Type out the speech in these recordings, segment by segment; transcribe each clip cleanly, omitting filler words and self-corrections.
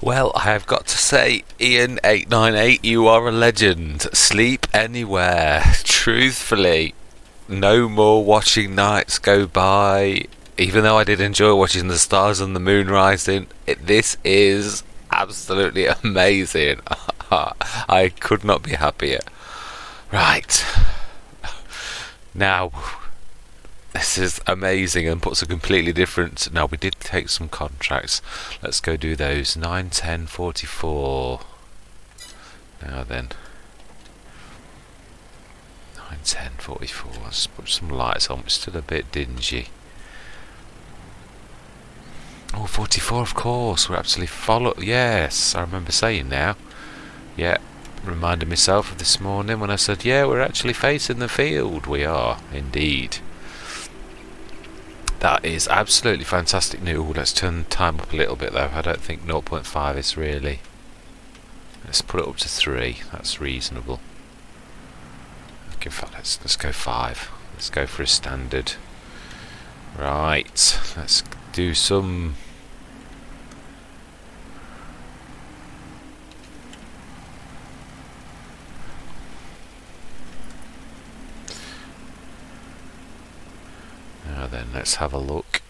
Well, I have got to say, Ian898, you are a legend. Sleep anywhere. Truthfully, no more watching nights go by. Even though I did enjoy watching the stars and the moon rising, this is absolutely amazing. I could not be happier. Right. Now, this is amazing and puts a completely different... Now, we did take some contracts. Let's go do those. 9, 10, 44. Now then. 9, 10, 44. Let's put some lights on. It's still a bit dingy. Oh, 44, of course. We're absolutely follow... Yes, I remember saying now. Yeah, reminded myself of this morning when I said, yeah, we're actually facing the field. We are, indeed. That is absolutely fantastic news. Let's turn time up a little bit though. I don't think 0.5 is really... Let's put it up to 3. That's reasonable. In fact, let's go 5. Let's go for a standard. Right. Let's do some... Now then, let's have a look.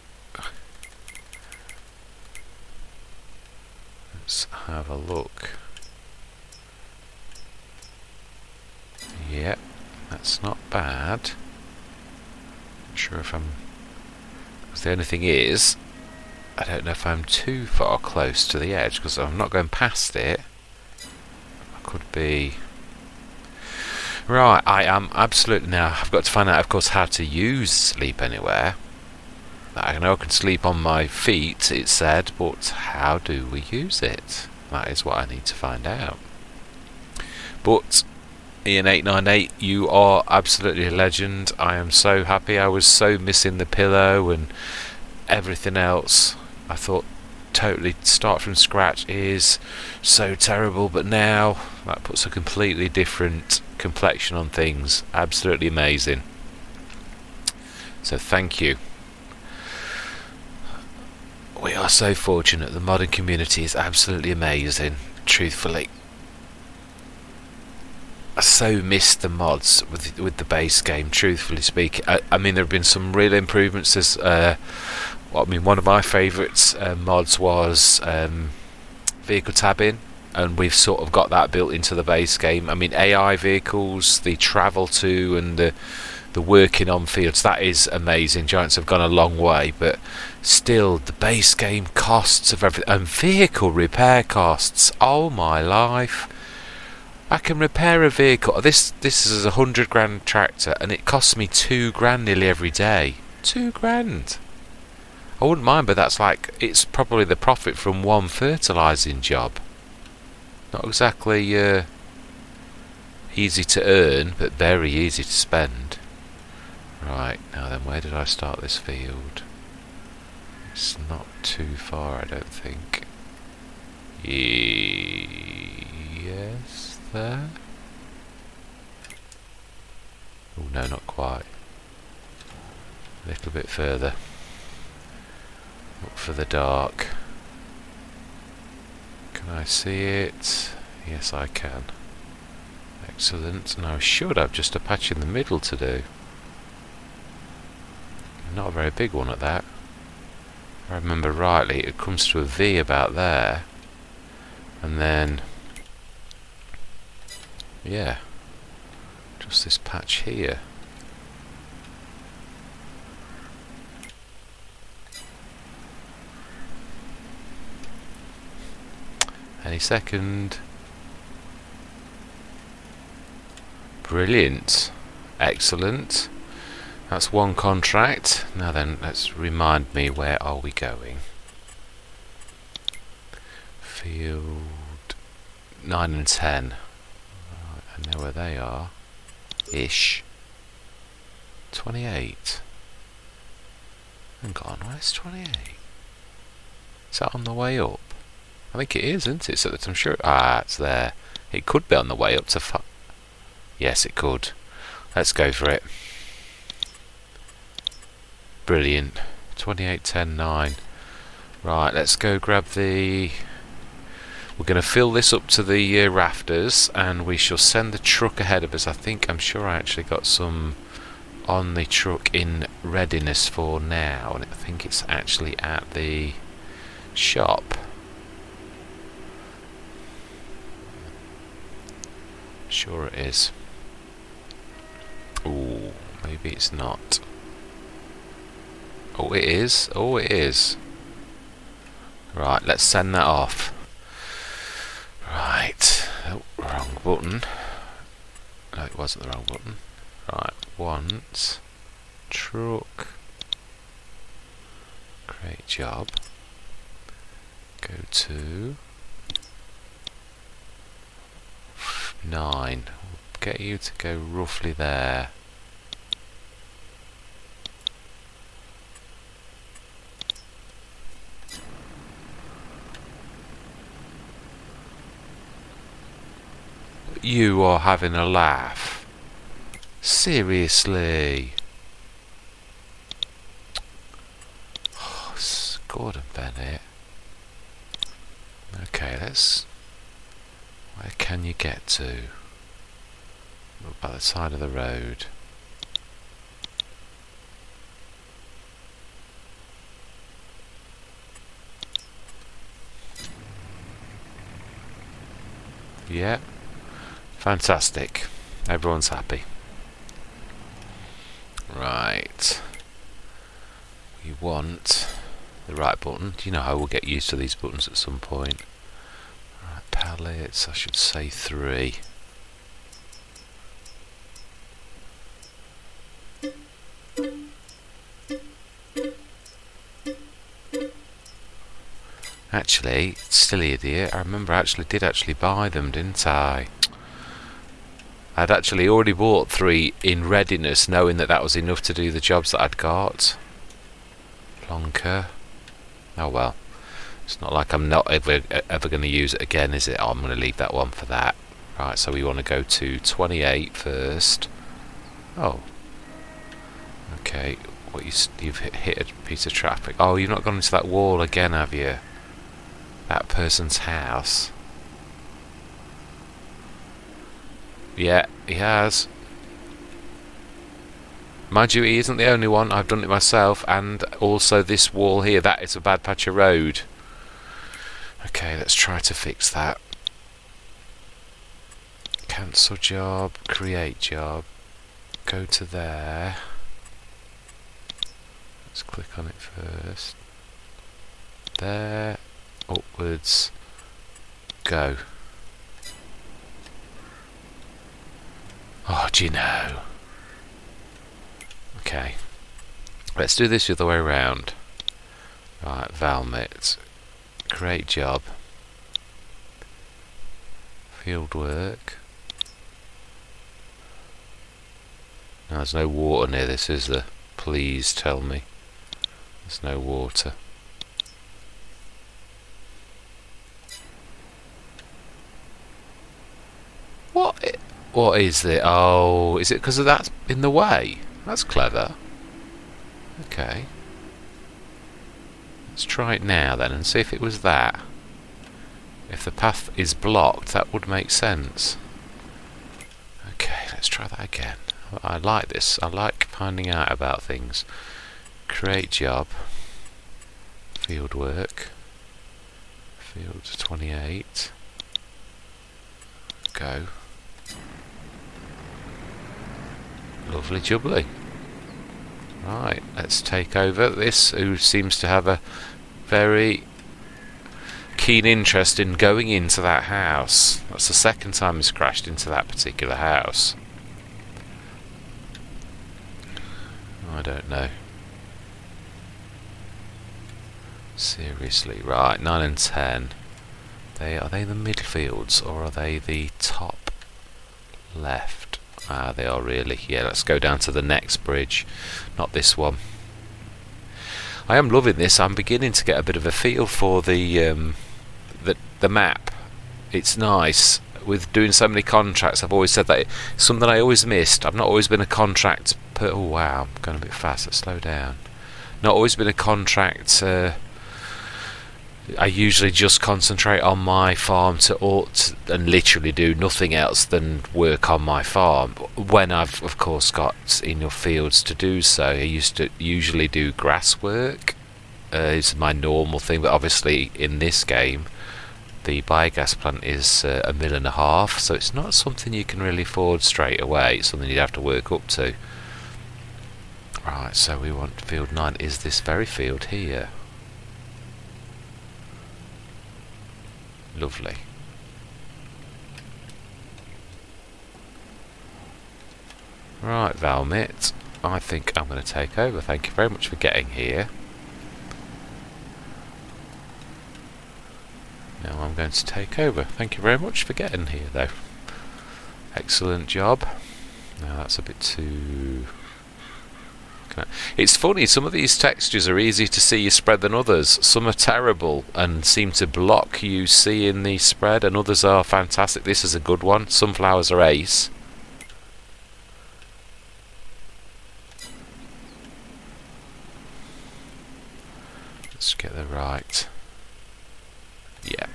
Let's have a look. Yep, that's not bad. Not sure if I'm... Because the only thing is, I don't know if I'm too far close to the edge, because I'm not going past it. I could be... Right, I am absolutely... Now, I've got to find out, of course, how to use Sleep Anywhere. I know I can sleep on my feet, it said, but how do we use it? That is what I need to find out. But, Ian898, you are absolutely a legend. I am so happy. I was so missing the pillow and everything else. I thought totally start from scratch is so terrible, but now that puts a completely different complexion on things. Absolutely amazing. So thank you. We are so fortunate. The modding community is absolutely amazing, truthfully. I so missed the mods with the base game, truthfully speaking. I mean, there have been some real improvements. There's one of my favourites mods was vehicle tabbing, and we've sort of got that built into the base game. I mean, AI vehicles, the travel to, and the working on fields, that is amazing. Giants have gone a long way, but still, the base game costs of everything, and vehicle repair costs. Oh my life! I can repair a vehicle. This is a 100 grand tractor, and it costs me 2 grand nearly every day. 2 grand. I wouldn't mind, but that's like, it's probably the profit from one fertilising job. Not exactly easy to earn, but very easy to spend. Right, now then, where did I start this field? It's not too far, I don't think. Yes, there? Oh no, not quite. A little bit further. Look for the dark. Can I see it? Yes, I can. Excellent. Now I should have just a patch in the middle to do. Not a very big one at that. If I remember rightly, it comes to a V about there. And then... yeah. Just this patch here. Any second. Brilliant. Excellent. That's one contract. Now then, let's remind me, where are we going? Field 9 and 10. Right, I know where they are. Ish. 28. Hang on, where's 28? Is that on the way up? I think it is, isn't it? So that I'm sure... Ah, it's there. It could be on the way up to... Yes, it could. Let's go for it. Brilliant. 28, 10, 9. Right, let's go grab the We're going to fill this up to the rafters, and we shall send the truck ahead of us. I'm sure I actually got some on the truck in readiness for now, and I think it's actually at the shop. Sure it is. Ooh, maybe it's not. Oh, it is. Oh, it is. Right, let's send that off. Right. Oh, wrong button. No, it wasn't the wrong button. Right, once. Truck. Create job. Go to 9. We'll get you to go roughly there. You are having a laugh. Seriously. Oh, Gordon Bennett. Okay, let's... Where can you get to? By the side of the road. Yeah. Fantastic. Everyone's happy. Right. We want the right button. Do you know how we'll get used to these buttons at some point? Right, pallets, I should say 3. Actually, silly idiot, I remember I did actually buy them, didn't I? I'd actually already bought 3 in readiness, knowing that was enough to do the jobs that I'd got. Plonker. Oh well. It's not like I'm not ever going to use it again, is it? Oh, I'm going to leave that one for that. Right, so we want to go to 28 first. Oh. Okay. You've hit a piece of traffic. Oh, you've not gone into that wall again, have you? That person's house. Yeah, he has. Mind you, he isn't the only one. I've done it myself, and also this wall here. That is a bad patch of road. Okay, let's try to fix that. Cancel job, create job. Go to there. Let's click on it first. There. Upwards. Go. Oh, do you know? Okay. Let's do this the other way around. Right, Valmet. Create job. Field work. No, there's no water near this, is there? Please tell me. There's no water. What is it? Oh, is it because of that in the way? That's clever. Okay. Let's try it now then and see if it was that. If the path is blocked, that would make sense. Okay, let's try that again. I like this. I like finding out about things. Create job. Field work. Field 28. Go. Lovely jubbly. Right, let's take over this, who seems to have a very keen interest in going into that house. That's the second time he's crashed into that particular house. I don't know. Seriously, right, 9 and 10. Are they the midfields or are they the top left? Ah, they are really. Yeah, let's go down to the next bridge, not this one. I am loving this. I'm beginning to get a bit of a feel for the map. It's nice. With doing so many contracts, I've always said that it's something I always missed. I've not always been a contract. Oh wow, I'm going a bit fast. Let's slow down. Not always been a contract I usually just concentrate on my farm and literally do nothing else than work on my farm. When I've of course got enough fields to do so, I used to usually do grass work. It's my normal thing, but obviously in this game the biogas plant is 1.5 million, so it's not something you can really afford straight away. It's something you'd have to work up to. Right, so we want field 9 is this very field here. Lovely. Right, Valmit, I think I'm going to take over. Thank you very much for getting here. Now I'm going to take over. Thank you very much for getting here, though. Excellent job. Now that's a bit too... It's funny, some of these textures are easier to see you spread than others. Some are terrible and seem to block you seeing the spread, and others are fantastic. This is a good one. Sunflowers are ace. Let's get the right. Yeah.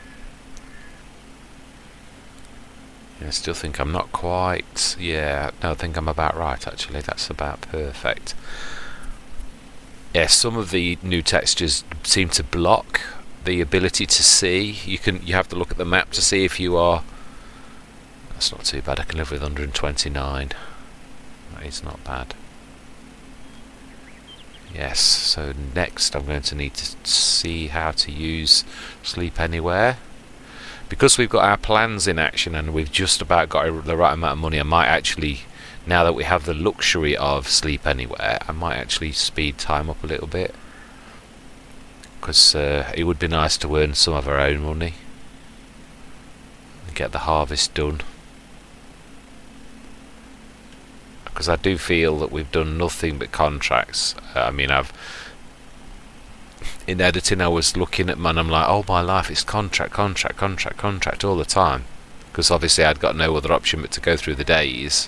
I still think I'm not quite... Yeah, no, I think I'm about right, actually. That's about perfect. Yeah, some of the new textures seem to block the ability to see. You have to look at the map to see if you are... That's not too bad. I can live with 129. That is not bad. Yes, so next I'm going to need to see how to use Sleep Anywhere. Because we've got our plans in action and we've just about got the right amount of money, I might actually, now that we have the luxury of Sleep Anywhere, I might actually speed time up a little bit. Because it would be nice to earn some of our own money and get the harvest done. Because I do feel that we've done nothing but contracts. I mean, in editing I was looking at man, I'm like, oh my life, it's contract all the time, because obviously I'd got no other option but to go through the days,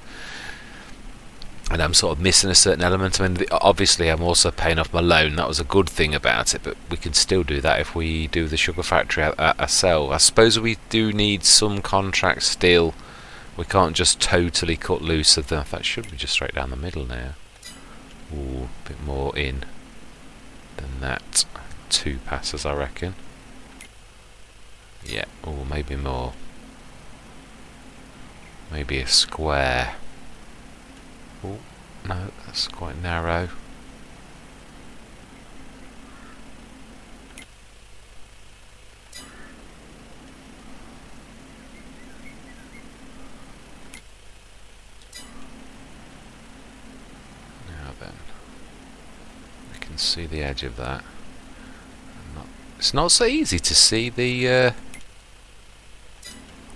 and I'm sort of missing a certain element. I mean, obviously I'm also paying off my loan. That was a good thing about it, but we can still do that if we do the sugar factory ourselves. I suppose we do need some contracts still. We can't just totally cut loose of them. That should be just straight down the middle now. Ooh, a bit more in than that. 2 passes, I reckon. Yeah, or maybe more. Maybe a square. Oh, no, that's quite narrow. Now then, we can see the edge of that. It's not so easy to see the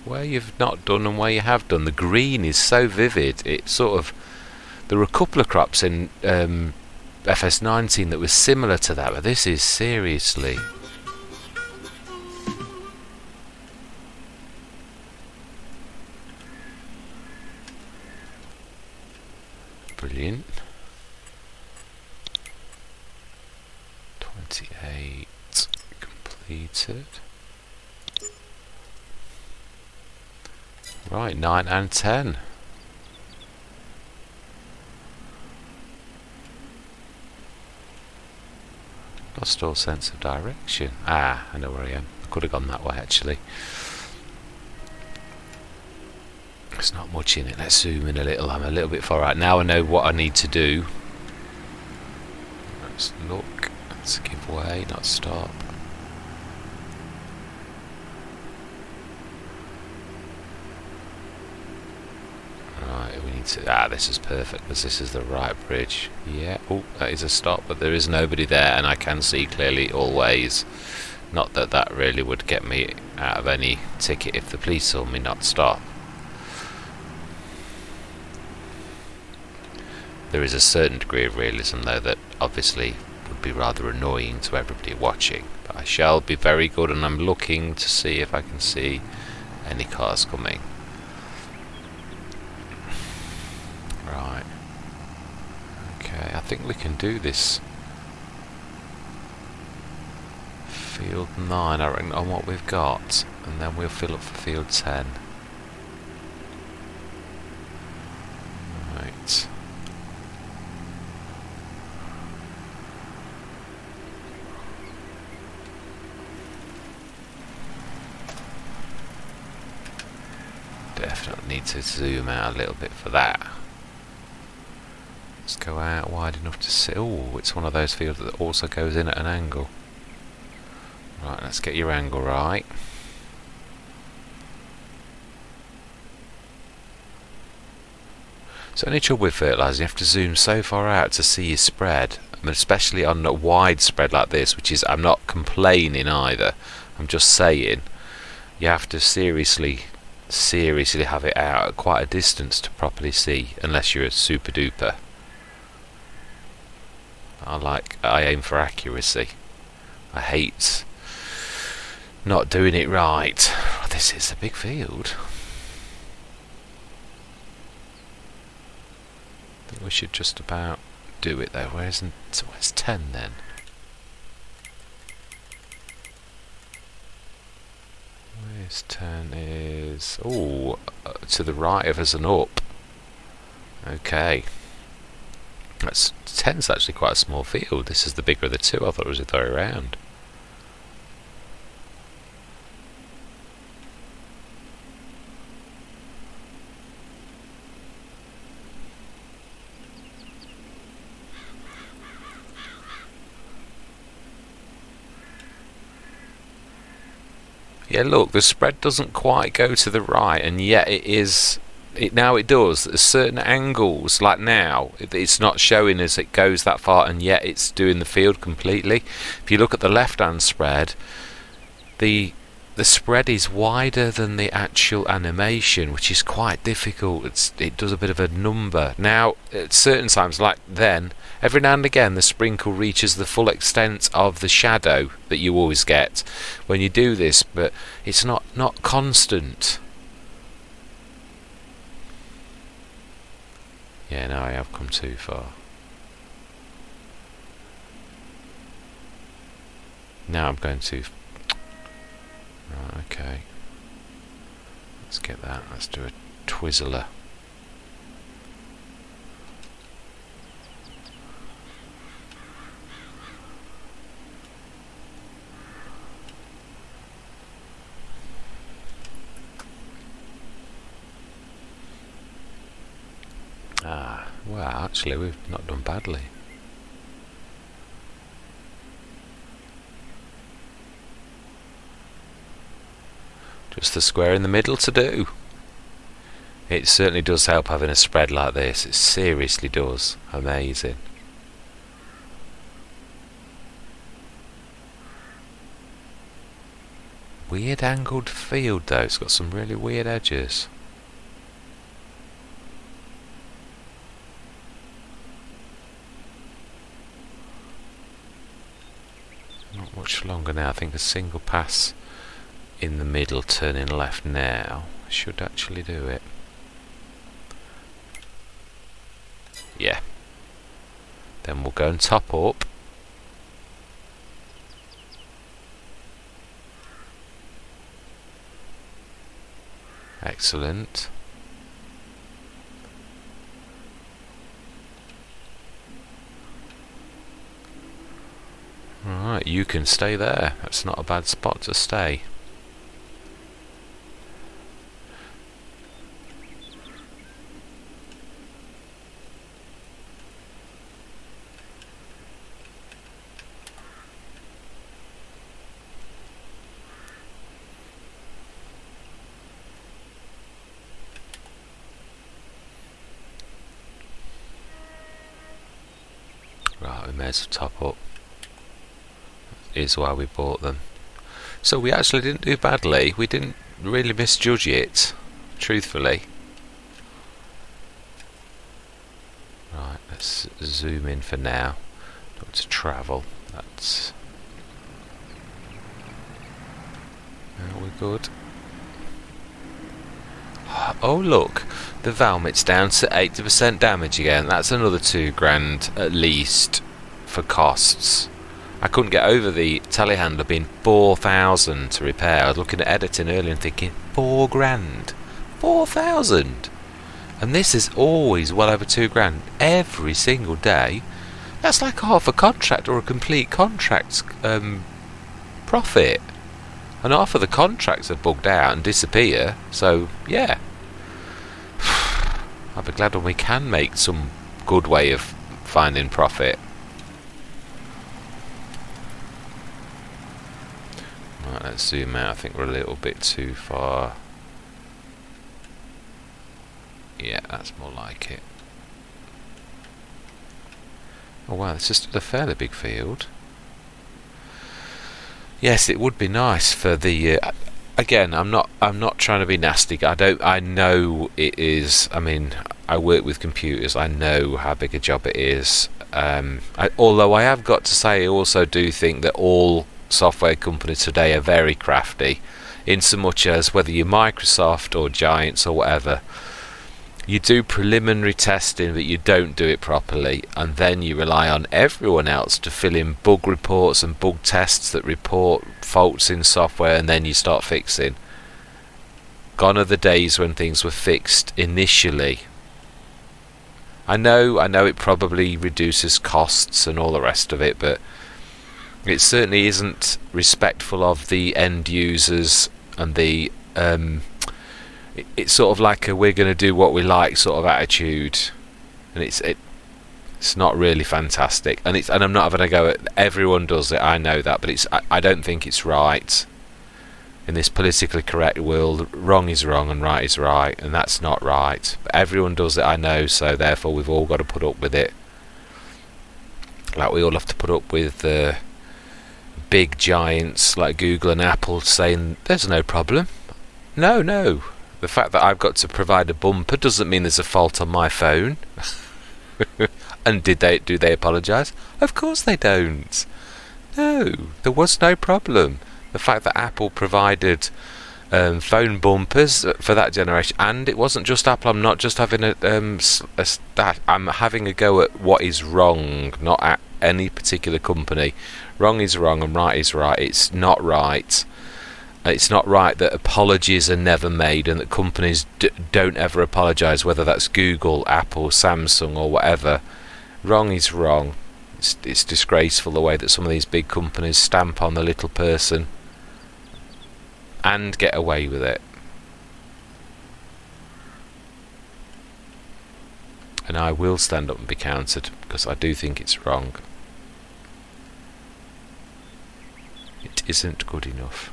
where you've not done and where you have done. The green is so vivid. It sort of... There were a couple of crops in FS19 that was similar to that, but this is seriously... Brilliant. 28 completed. Right, 9 and 10. Lost all sense of direction. Ah, I know where I am. I could have gone that way actually. There's not much in it. Let's zoom in a little. I'm a little bit far out. Now I know what I need to do. Let's look. Let's give way, not stop. Right, we need to... this is perfect, because this is the right bridge. Yeah, oh, that is a stop, but there is nobody there, and I can see clearly always. Not that that really would get me out of any ticket if the police saw me not stop. There is a certain degree of realism, though, that obviously would be rather annoying to everybody watching. But I shall be very good, and I'm looking to see if I can see any cars coming. Right. Okay, I think we can do this field 9, I reckon, on what we've got, and then we'll fill up for field 10. Right. Definitely need to zoom out a little bit for that. Let's go out wide enough to see. Oh, it's one of those fields that also goes in at an angle. Right, let's get your angle right. So only trouble with fertiliser, you have to zoom so far out to see your spread. I mean, especially on a wide spread like this, which is, I'm not complaining either, I'm just saying, you have to seriously have it out at quite a distance to properly see, unless you're a super duper. I aim for accuracy. I hate not doing it right. Oh, this is a big field. I think we should just about do it though. Where's 10 then? Where's 10 is... oh, to the right of us and up. Okay. That's 10's actually quite a small field. This is the bigger of the two. I thought it was the other way around. Yeah, look, the spread doesn't quite go to the right, and yet it is. Now it does. At certain angles, like now, it's not showing as it goes that far, and yet it's doing the field completely. If you look at the left-hand spread, the spread is wider than the actual animation, which is quite difficult. It does a bit of a number. Now, at certain times, like then, every now and again, the sprinkle reaches the full extent of the shadow that you always get when you do this, but it's not constant. Yeah, no, I have come too far. Now I'm going to... right, okay. Let's get that. Let's do a Twizzler. Ah, well, actually, we've not done badly. Just the square in the middle to do. It certainly does help having a spread like this. It seriously does. Amazing. Weird angled field though. It's got some really weird edges. Not much longer now. I think a single pass in the middle turning left now should actually do it. Yeah. Then we'll go and top up. Excellent. Alright, you can stay there. That's not a bad spot to stay. Right, we may as well top up. Is why we bought them. So we actually didn't do badly. We didn't really misjudge it, truthfully. Right, let's zoom in for now. Not to travel. That's... are we good? Oh look, the Valmet's down to 80% damage again. That's another £2,000 at least for costs. I couldn't get over the telehandler being 4,000 to repair. I was looking at editing earlier and thinking, £4,000, 4,000, and this is always well over £2,000 every single day. That's like half a contract or a complete contract profit, and half of the contracts are bugged out and disappear. So yeah, I'll be glad when we can make some good way of finding profit. Right, let's zoom out. I think we're a little bit too far. Yeah, that's more like it. Oh wow, it's just a fairly big field. Yes, it would be nice for the. Again, I'm not trying to be nasty. I know it is. I mean, I work with computers. I know how big a job it is. Although I have got to say, I also do think that all software companies today are very crafty, in so much as whether you're Microsoft or Giants or whatever, you do preliminary testing but you don't do it properly, and then you rely on everyone else to fill in bug reports and bug tests that report faults in software, and then you start fixing. Gone are the days when things were fixed initially. I know it probably reduces costs and all the rest of it, but it certainly isn't respectful of the end users, and the it's sort of like a we're going to do what we like sort of attitude, and it's not really fantastic. And I'm not having a go at everyone does it. I know that, but I don't think it's right in this politically correct world. Wrong is wrong and right is right, and that's not right. But everyone does it, I know, so therefore we've all got to put up with it. Like we all have to put up with big giants like Google and Apple saying there's no problem. No. The fact that I've got to provide a bumper doesn't mean there's a fault on my phone. And do they apologise? Of course they don't. No, there was no problem. The fact that Apple provided phone bumpers for that generation, and it wasn't just Apple. I'm not just having a stat. I'm having a go at what is wrong, not at any particular company. Wrong is wrong and right is right. It's not right. It's not right that apologies are never made and that companies don't ever apologise, whether that's Google, Apple, Samsung or whatever. Wrong is wrong. It's disgraceful the way that some of these big companies stamp on the little person and get away with it. And I will stand up and be countered, because I do think it's wrong. It isn't good enough.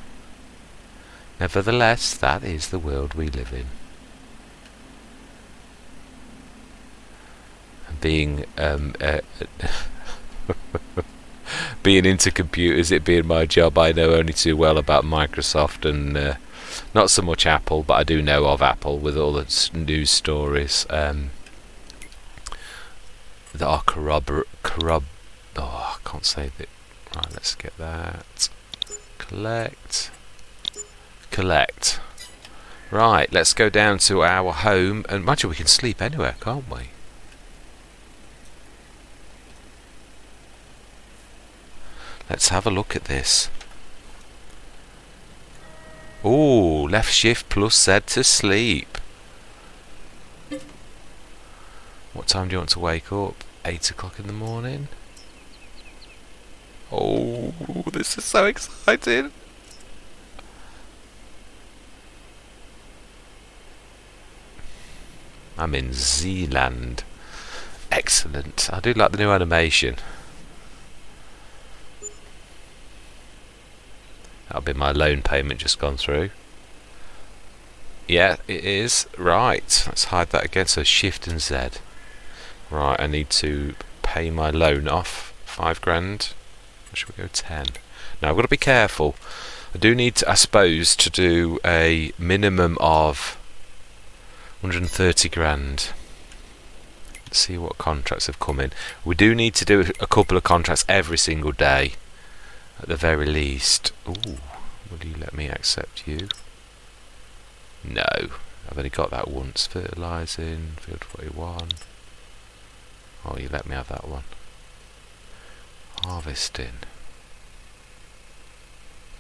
Nevertheless, that is the world we live in. And being being into computers, it being my job, I know only too well about Microsoft and not so much Apple, but I do know of Apple with all the news stories that are oh, I can't say that. Right, let's get that. Collect. Right, let's go down to our home, and imagine we can sleep anywhere, can't we? Let's have a look at this. Ooh, left shift plus Z to sleep. What time do you want to wake up? 8 o'clock in the morning? Oh, this is so exciting. I'm in Zealand. Excellent. I do like the new animation. That'll be my loan payment just gone through. Yeah, it is. Right, let's hide that again. So Shift and Z. Right, I need to pay my loan off. 5 grand. Or should we go 10? Now I've got to be careful. I do need to, I suppose, to do a minimum of 130 grand. Let's see what contracts have come in. We do need to do a couple of contracts every single day, at the very least. Ooh, will you let me accept you? No, I've only got that once. Fertilising, field 41. Oh, you let me have that one. Harvesting.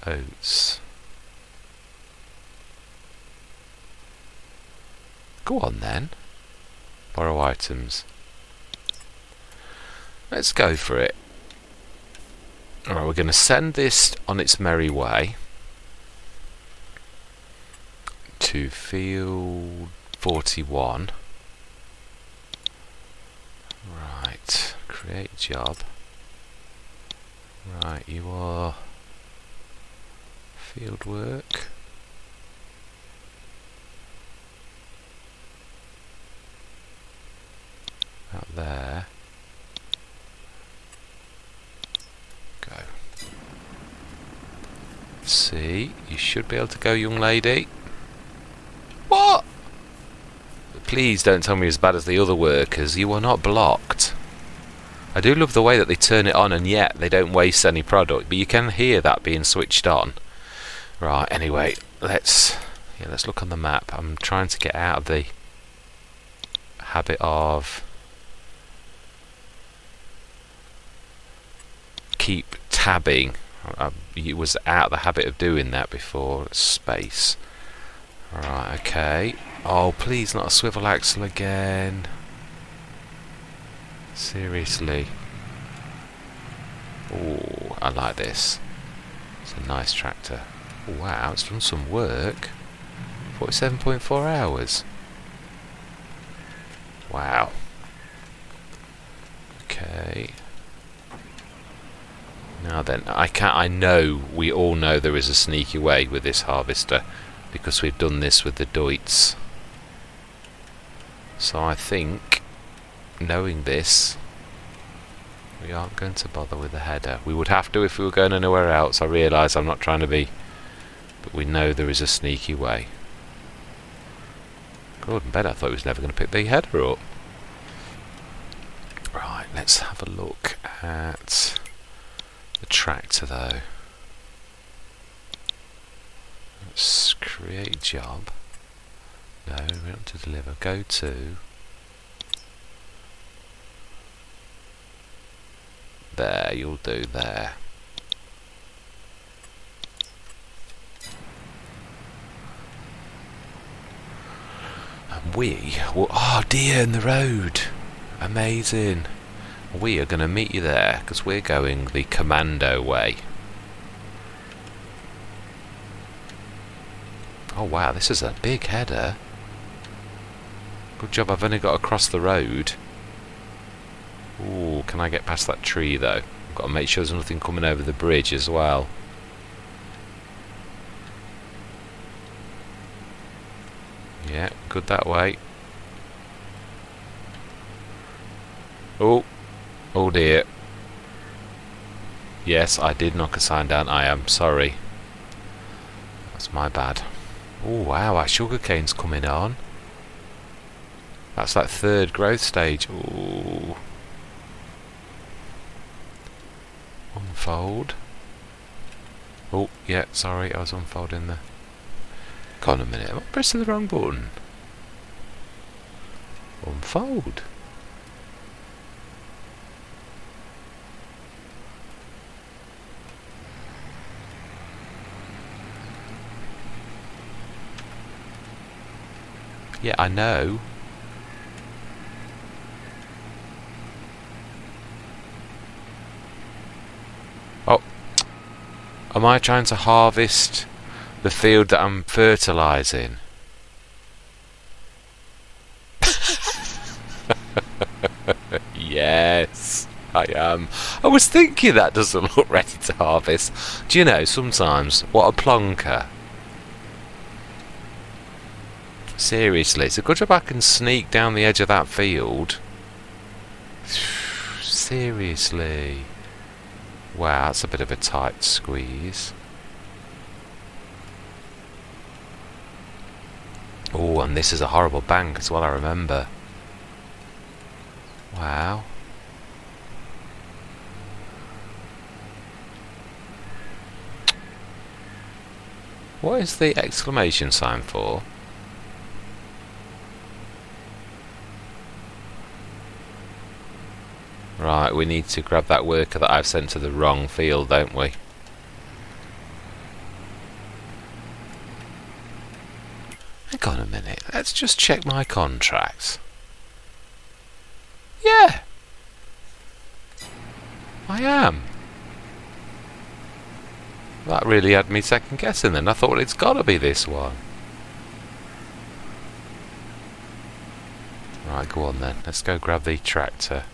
oats. Go on then. Borrow items. Let's go for it. Alright, we're going to send this on its merry way to field 41. Right, create job. Right, you are field work. Out there. Go. See, you should be able to go, young lady. What? Please don't tell me as bad as the other workers. You are not blocked. I do love the way that they turn it on and yet they don't waste any product, but you can hear that being switched on. Right, anyway, let's look on the map. I'm trying to get out of the habit of keep tabbing. I was out of the habit of doing that before. Space. Right, okay. Oh, please not a swivel axle again. Seriously. Oh, I like this. It's a nice tractor. Wow, it's done some work. 47.4 hours. Wow. Okay. Now then, I know, we all know there is a sneaky way with this harvester because we've done this with the Deutz. So I think, knowing this, we aren't going to bother with the header. We would have to if we were going anywhere else. I realise I'm not trying to be, but we know there is a sneaky way. Good and bad, I thought he was never going to pick the header up. Right, let's have a look at the tractor though. Let's create job. No, we want to deliver. Go to there, you'll do there. And we will, oh dear, in the road. Amazing. We are going to meet you there because we're going the commando way. Oh wow, this is a big header. Good job I've only got across the road. Ooh, can I get past that tree though? I've got to make sure there's nothing coming over the bridge as well. Yeah, good that way. Oh, oh dear. Yes, I did knock a sign down. I am sorry. That's my bad. Oh wow, our sugarcane's coming on. That's that third growth stage. Ooh. Unfold. Oh, yeah, sorry, I was unfolding the... Hold on a minute, am I pressing the wrong button? Unfold. Yeah, I know. Oh. Am I trying to harvest the field that I'm fertilising? Yes, I am. I was thinking that doesn't look ready to harvest. Do you know, sometimes, what a plonker. Seriously, it's a good job I can sneak down the edge of that field. Seriously. Wow, that's a bit of a tight squeeze. Oh, and this is a horrible bank as well, I remember. Wow. What is the exclamation sign for? Right, we need to grab that worker that I've sent to the wrong field, don't we? hang on a minute, let's just check my contract. Yeah, I am. That really had me second guessing then. I thought it's got to be this one. Right, go on then. Let's go grab the tractor.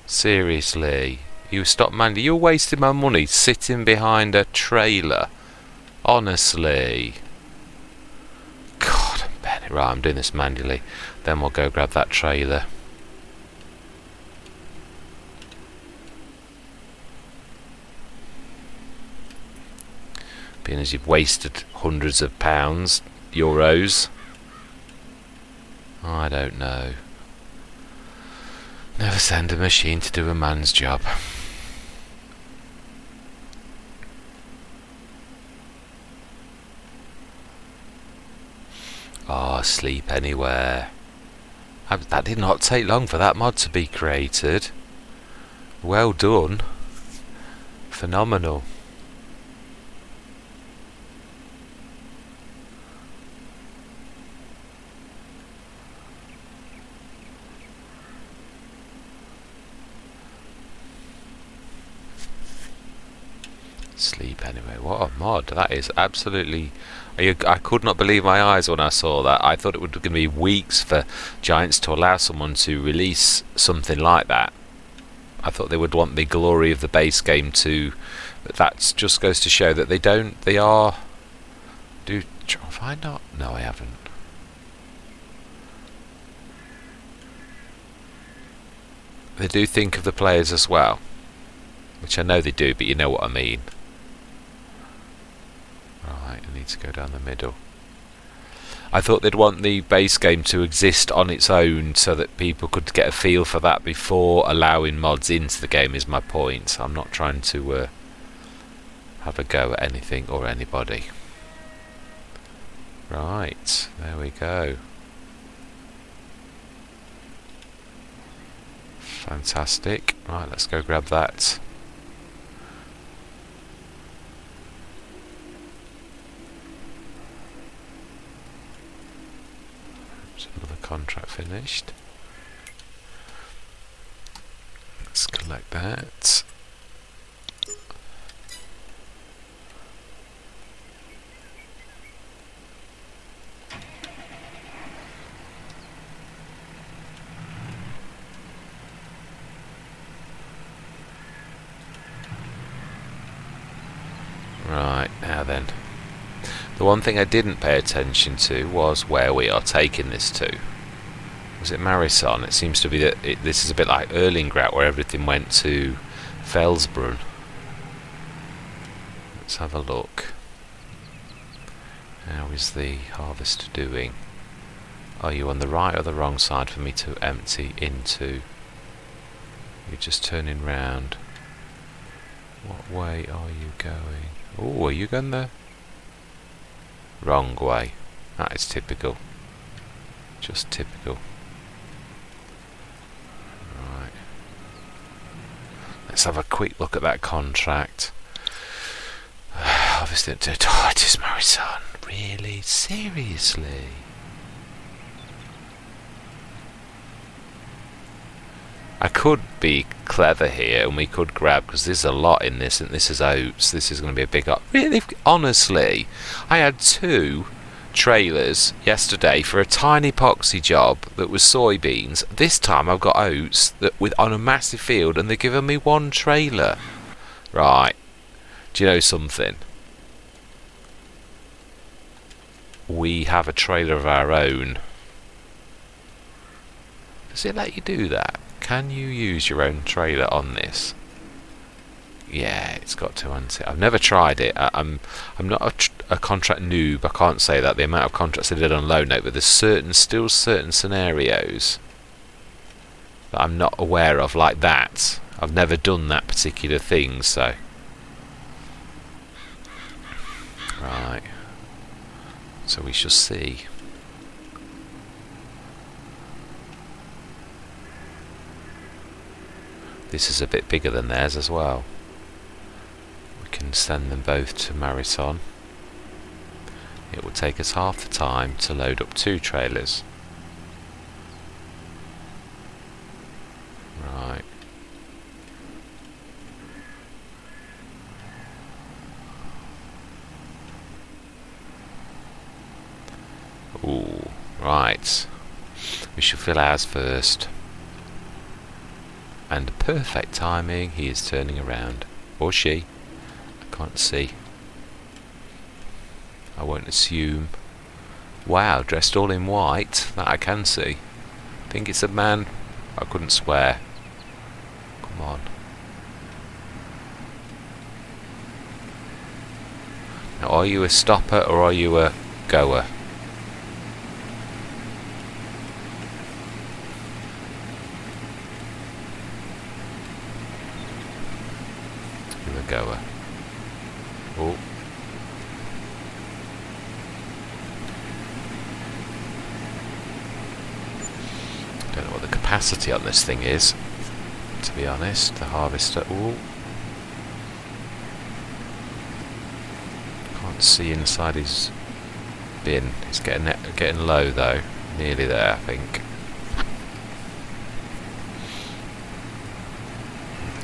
Seriously, you stop Mandy. You're wasting my money sitting behind a trailer. Honestly. God, I'm betting. Right, I'm doing this manually. Then we'll go grab that trailer. Being as you've wasted hundreds of pounds, euros. I don't know. Never send a machine to do a man's job. Oh, sleep anywhere. That did not take long for that mod to be created. Well done. Phenomenal. Sleep anyway. What a mod. That is absolutely... I could not believe my eyes when I saw that. I thought it was going to be weeks for Giants to allow someone to release something like that. I thought they would want the glory of the base game to... But that just goes to show that they don't... They are... Have I not? No, I haven't. They do think of the players as well. Which I know they do, but you know what I mean. Right, I need to go down the middle. I thought they'd want the base game to exist on its own so that people could get a feel for that before allowing mods into the game, is my point. I'm not trying to have a go at anything or anybody. Right, there we go. Fantastic. Right, let's go grab that. Another contract finished. Let's collect that. Right, now then. The one thing I didn't pay attention to was where we are taking this to. Was it Marison? It seems to be that this is a bit like Erlingrad, where everything went to Felsbrunn. Let's have a look. How is the harvester doing? Are you on the right or the wrong side for me to empty into? You're just turning round. What way are you going? Oh, are you going the wrong way? That is typical. Just typical. Right. Let's have a quick look at that contract. Obviously, it is Marison. Really? Seriously? I could be clever here and we could grab, because there's a lot in this, and this is oats. This is going to be a big lot. Really? Honestly, I had 2 trailers yesterday for a tiny epoxy job that was soybeans. This time I've got oats that on a massive field, and they're giving me 1 trailer. Right. Do you know something? We have a trailer of our own. Does it let you do that? Can you use your own trailer on this? Yeah, it's got to answer. I've never tried it. I'm not a contract noob. I can't say that. The amount of contracts I did on low note, but there's still certain scenarios that I'm not aware of, like that. I've never done that particular thing, so right. So we shall see. This is a bit bigger than theirs as well. We can send them both to Marathon. It will take us half the time to load up 2 trailers. Right. Ooh, right. We should fill ours first. And perfect timing, he is turning around. Or she. I can't see. I won't assume. Wow, dressed all in white. That I can see. Think it's a man. I couldn't swear. Come on. Now, are you a stopper or are you a goer? You're a goer. Oh. Don't know what the capacity on this thing is, to be honest. The harvester. Ooh. Can't see inside his bin. It's getting low though. Nearly there, I think.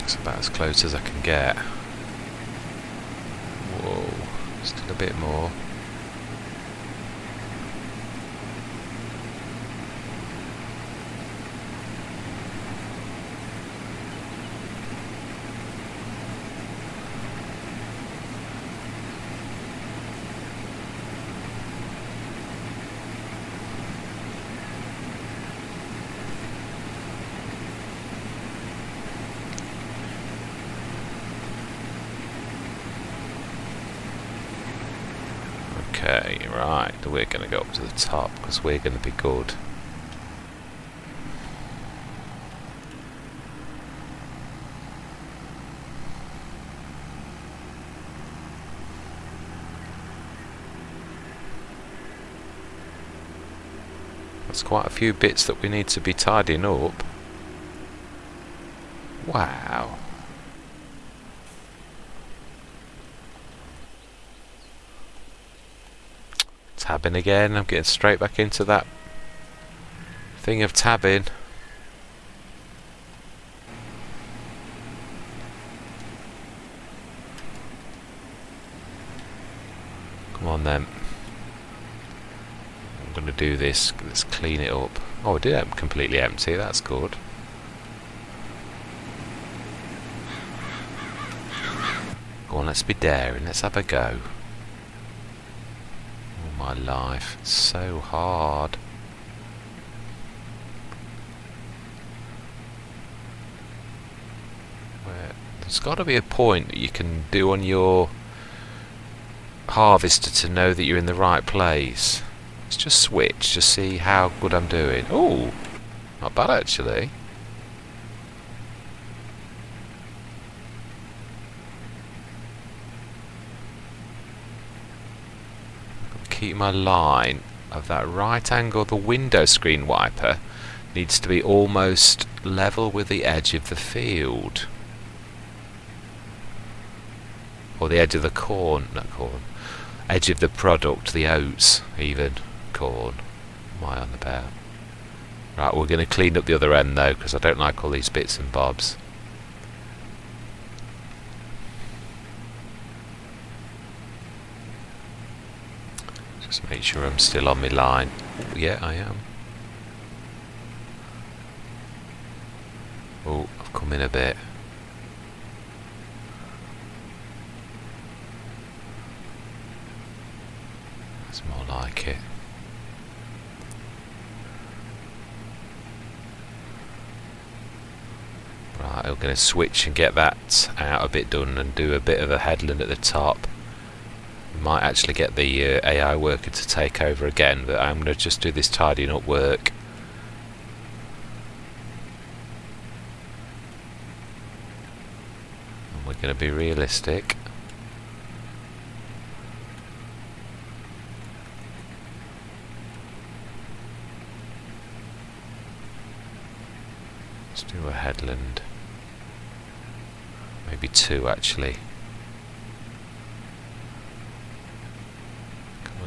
It's about as close as I can get. Whoa. Still a bit more. Okay, right, we're going to go up to the top because we're going to be good. There's quite a few bits that we need to be tidying up. Wow. Tabbing again. I'm getting straight back into that thing of tabbing. Come on then. I'm going to do this. Let's clean it up. Oh, it did completely empty. That's good. Go on, let's be daring. Let's have a go. My life, it's so hard. There's got to be a point that you can do on your harvester to know that you're in the right place. Let's just switch to see how good I'm doing. Oh, not bad actually. Keep my line of that right angle. The window screen wiper needs to be almost level with the edge of the field, or the edge of the corn, not corn, edge of the product, the oats, even corn. Am I on the bear? Right, we're going to clean up the other end though, because I don't like all these bits and bobs. Just make sure I'm still on my line. Ooh, yeah, I am. Oh, I've come in a bit. That's more like it. Right, I'm going to switch and get that out a bit done and do a bit of a headland at the top. Might actually get the AI worker to take over again, but I'm going to just do this tidying up work. And we're going to be realistic. Let's do a headland. Maybe 2 actually.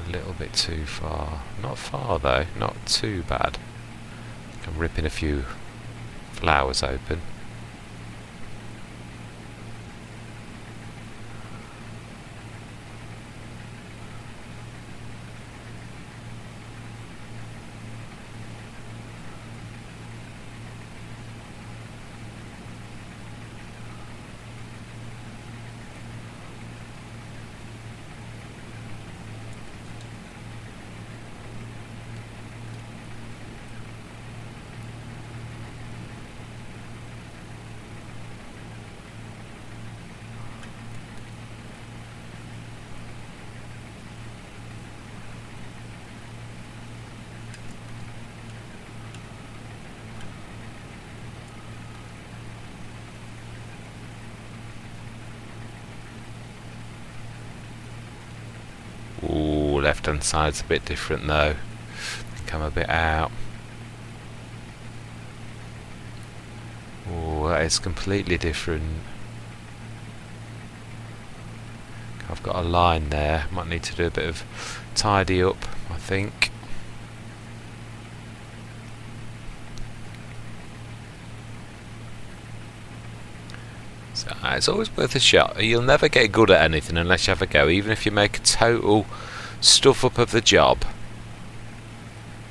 a little bit too far. Not far though, not too bad. I'm ripping a few flowers open. Ooh, left hand side's a bit different though. Come a bit out. Ooh, that is completely different. I've got a line there. Might need to do a bit of tidy up, I think. So it's always worth a shot. You'll never get good at anything unless you have a go. Even if you make a total stuff up of the job,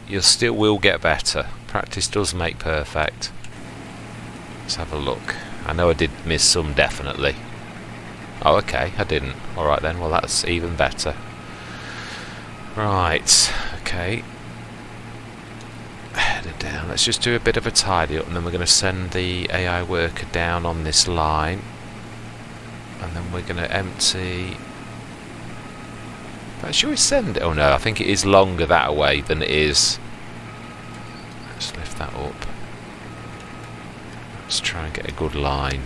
you still will get better. Practice does make perfect. Let's have a look. I know I did miss some, definitely. Oh, okay, I didn't. Alright then, well that's even better. Right, okay. Headed down. Let's just do a bit of a tidy up and then we're going to send the AI worker down on this line. And then we're going to empty... But should we send it? Oh no, I think it is longer that way than it is. Let's lift that up. Let's try and get a good line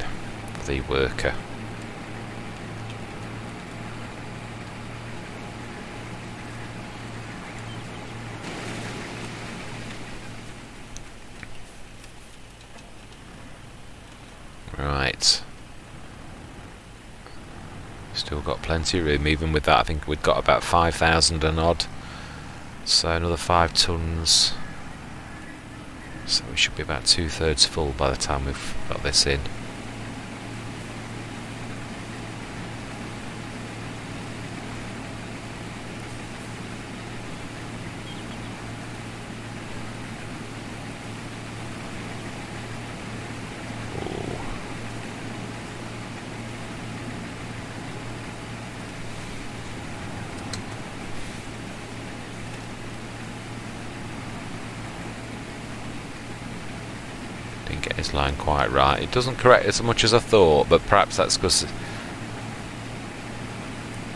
for the worker. Right. Still got plenty of room. Even with that, I think we've got about 5,000 and odd. So another 5 tons. So we should be about 2/3 full by the time we've got this in. Didn't get his line quite right. It doesn't correct as much as I thought, but perhaps that's because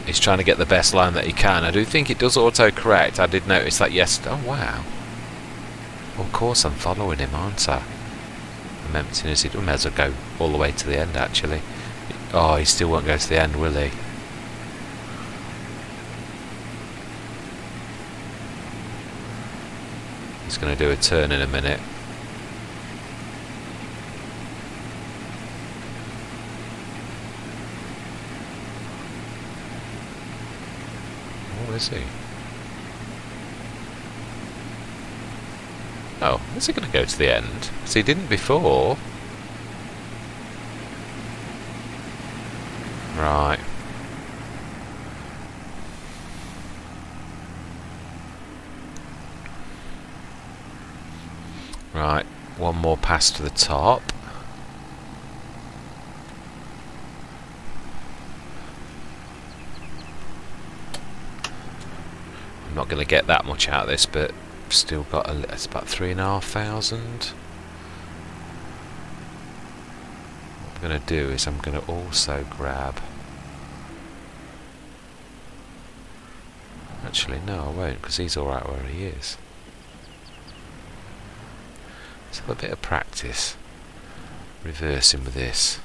he's trying to get the best line that he can. I do think it does auto-correct. I did notice that yesterday. Oh wow. Well, of course I'm following him, aren't I? I'm emptying his... We may as well go all the way to the end, actually. Oh, he still won't go to the end, will he? He's going to do a turn in a minute. Is he? Oh, is he going to go to the end? Because he didn't before. Right. Right, one more pass to the top. I'm not going to get that much out of this, but still got it's about 3,500. What I'm going to do is I'm going to also grab... Actually, no, I won't, because he's alright where he is. Let's have a bit of practice reversing with this.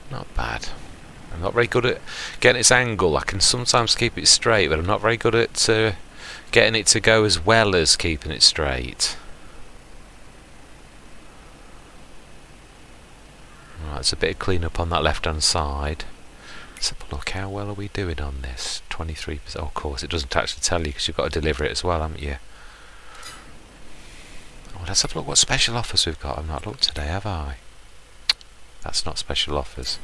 Not bad. I'm not very good at getting its angle. I can sometimes keep it straight, but I'm not very good at getting it to go as well as keeping it straight. Right, it's a bit of clean up on that left hand side. Let's have a look, how well are we doing on this? 23%. Oh, of course, it doesn't actually tell you because you've got to deliver it as well, haven't you? Oh, let's have a look what special offers we've got. I've not looked today, have I? That's not special offers.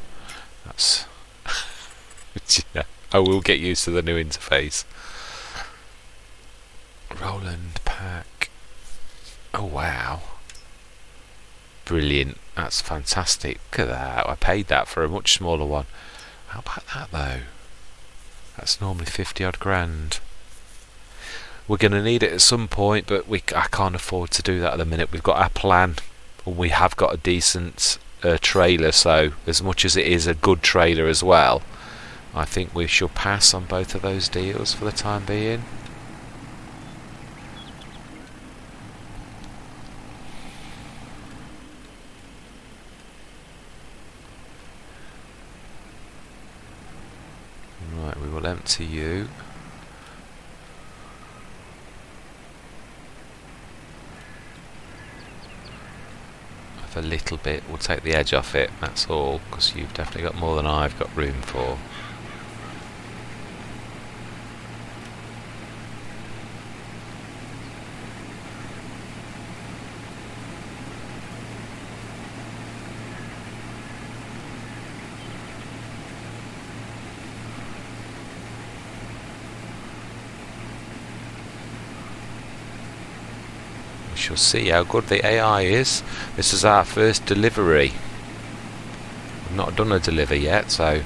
That's... yeah, I will get used to the new interface. Roland pack. Oh, wow. Brilliant. That's fantastic. Look at that. I paid that for a much smaller one. How about that though? That's normally 50 odd grand. We're going to need it at some point, but I can't afford to do that at the minute. We've got our plan, and we have got a decent trailer, so as much as it is a good trailer as well, I think we shall pass on both of those deals for the time being. Right, we will empty you. Of a little bit, we'll take the edge off it, that's all, because you've definitely got more than I've got room for. We shall see how good the AI is. This is our first delivery. We've not done a deliver yet, so...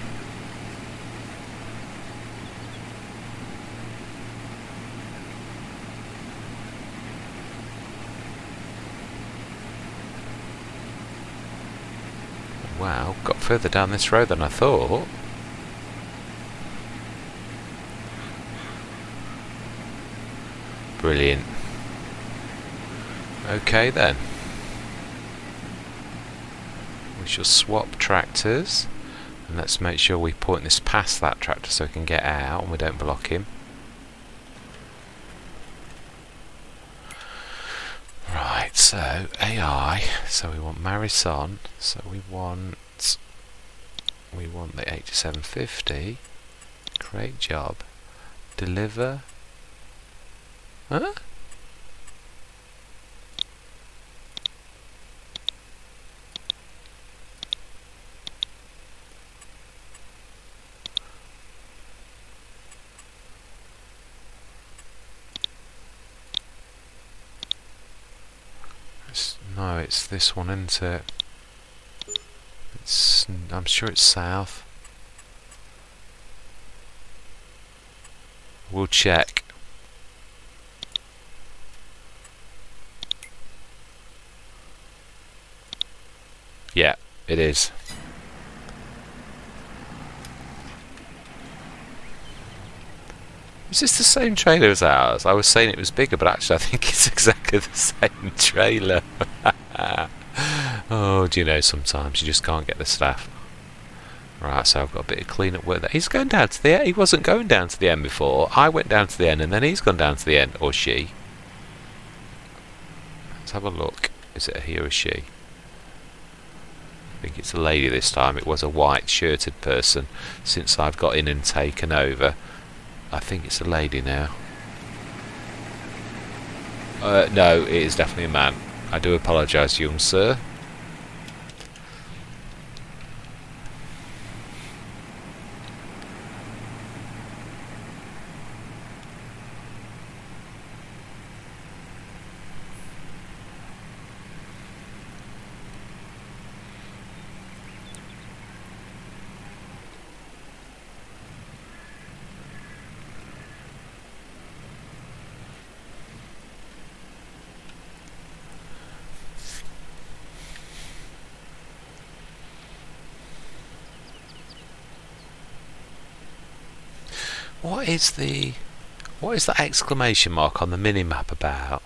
Wow, got further down this road than I thought. Brilliant. Okay then. We shall swap tractors, and let's make sure we point this past that tractor so we can get out and we don't block him. Right, so AI, so we want Marison, so we want the 8750, create job, deliver, huh? No, it's this one, isn't it? I'm sure it's south. We'll check. Yeah, it is. Is this the same trailer as ours? I was saying it was bigger, but actually I think it's exactly the same trailer. Oh, do you know, sometimes you just can't get the staff. Right, so I've got a bit of clean up work there. He's going down to the end. He wasn't going down to the end before. I went down to the end and then he's gone down to the end. Or she. Let's have a look. Is it a he or a she? I think it's a lady this time. It was a white shirted person since I've got in and taken over. I think it's a lady now. No, it is definitely a man. I do apologise, young sir. What is that exclamation mark on the mini-map about?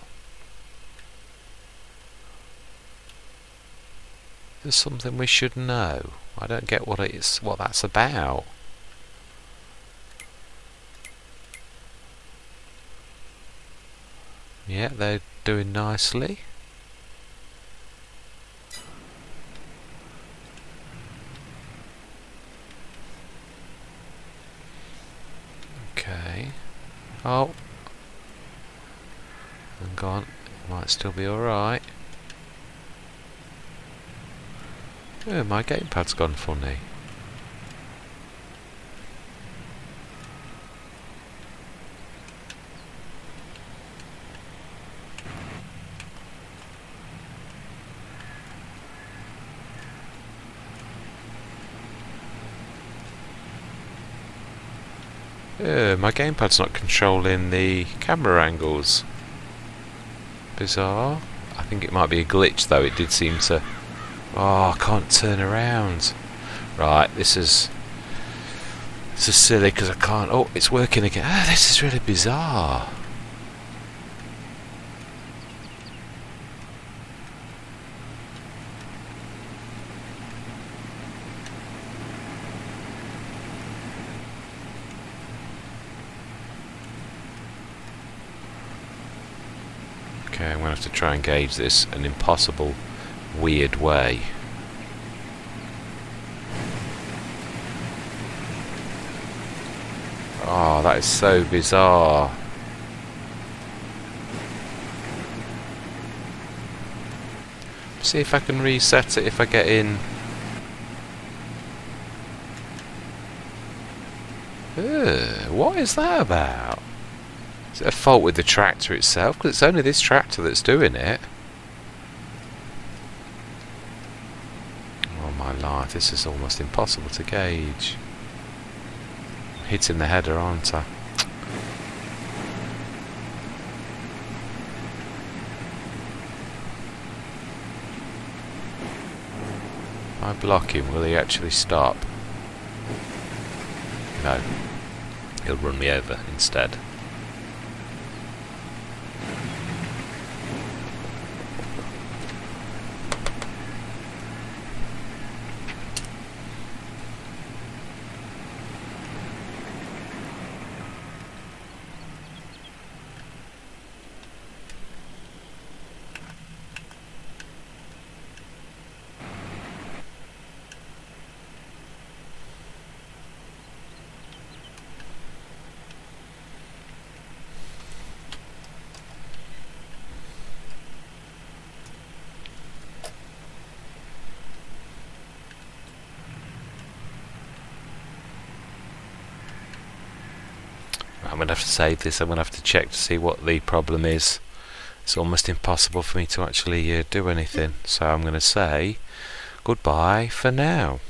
There's something we should know. I don't get what that's about. Yeah, they're doing nicely. Okay. Oh. Hang on. Might still be alright. Oh, my gamepad's gone funny. My gamepad's not controlling the camera angles. Bizarre. I think it might be a glitch though, it did seem to... Oh, I can't turn around. Right, this is silly because I can't... Oh, it's working again. Ah, this is really bizarre. Okay, I'm going to have to try and gauge this an impossible, weird way. Oh, that is so bizarre. See if I can reset it if I get in. What is that about? Is it a fault with the tractor itself? Because it's only this tractor that's doing it. Oh my life, this is almost impossible to gauge. I'm hitting the header, aren't I? If I block him, will he actually stop? No. He'll run me over instead. I'm going to have to save this. I'm going to have to check to see what the problem is. It's almost impossible for me to actually do anything. So I'm going to say goodbye for now.